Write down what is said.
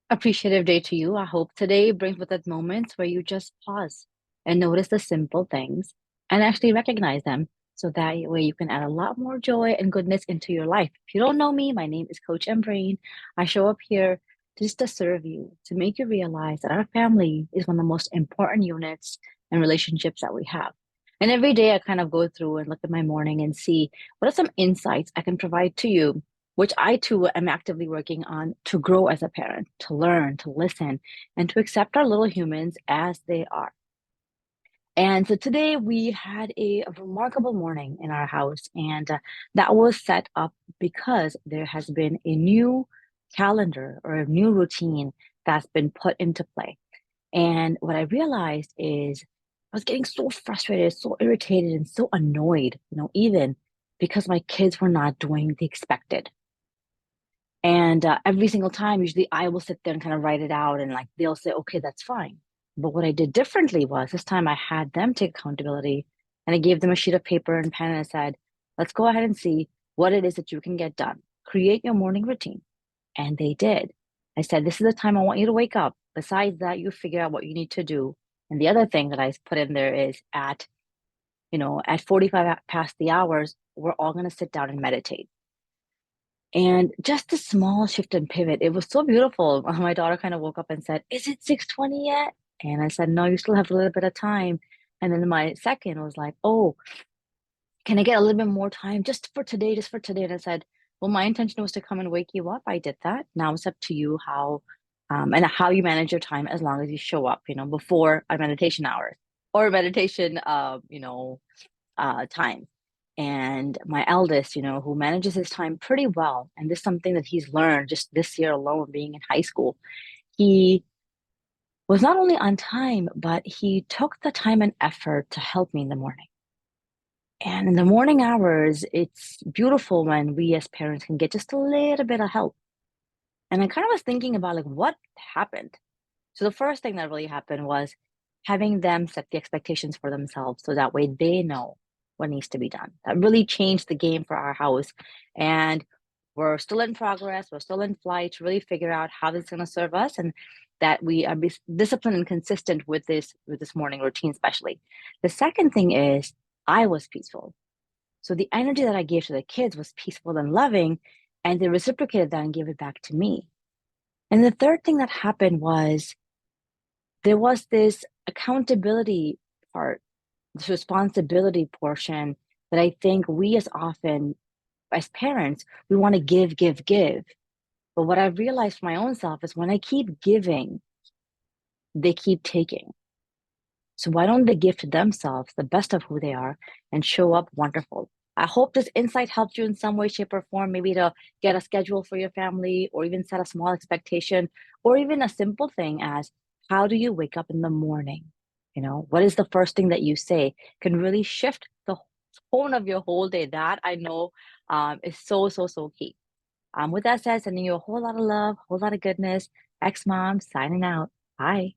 Appreciative day to you. I hope today brings with it moments where you just pause and notice the simple things and actually recognize them. So that way you can add a lot more joy and goodness into your life. If you don't know me, my name is Coach Ambereen. I show up here just to serve you, to make you realize that our family is one of the most important units and relationships that we have. And every day I kind of go through and look at my morning and see what are some insights I can provide to you, which I too am actively working on to grow as a parent, to learn, to listen, and to accept our little humans as they are. And so today we had a remarkable morning in our house, and that was set up because there has been a new calendar or a new routine that's been put into play. And what I realized is I was getting so frustrated, so irritated, and so annoyed, even because my kids were not doing the expected. And every single time, usually I will sit there and kind of write it out, and like they'll say, okay, that's fine. But what I did differently was this time I had them take accountability and I gave them a sheet of paper and pen and I said, let's go ahead and see what it is that you can get done. Create your morning routine. And they did. I said, this is the time I want you to wake up. Besides that, you figure out what you need to do. And the other thing that I put in there is at 45 past the hours, we're all going to sit down and meditate. And just a small shift and pivot, it was so beautiful. My daughter kind of woke up and said, is it 6:20 yet? And I said, no, you still have a little bit of time. And then my second was like, oh, can I get a little bit more time just for today, just for today? And I said, well, my intention was to come and wake you up. I did that. Now it's up to you how you manage your time as long as you show up, before a meditation hour or meditation, time. And my eldest, who manages his time pretty well, and this is something that he's learned just this year alone, being in high school, he was not only on time, but he took the time and effort to help me in the morning. And in the morning hours, it's beautiful when we as parents can get just a little bit of help. And I kind of was thinking about like what happened. So the first thing that really happened was having them set the expectations for themselves so that way they know what needs to be done. That really changed the game for our house. And we're still in progress, we're still in flight to really figure out how this is going to serve us and that we are disciplined and consistent with this morning routine, especially. The second thing is I was peaceful. So the energy that I gave to the kids was peaceful and loving, and they reciprocated that and gave it back to me. And the third thing that happened was there was this accountability part, this responsibility portion that I think we as often, as parents, we want to give, give, give. But what I've realized for my own self is when I keep giving, they keep taking. So why don't they give to themselves the best of who they are and show up wonderful? I hope this insight helped you in some way, shape, or form, maybe to get a schedule for your family or even set a small expectation, or even a simple thing as how do you wake up in the morning? What is the first thing that you say can really shift the tone of your whole day. That I know is so, so, so key. With that said, sending you a whole lot of love, whole lot of goodness. Ex mom signing out. Bye.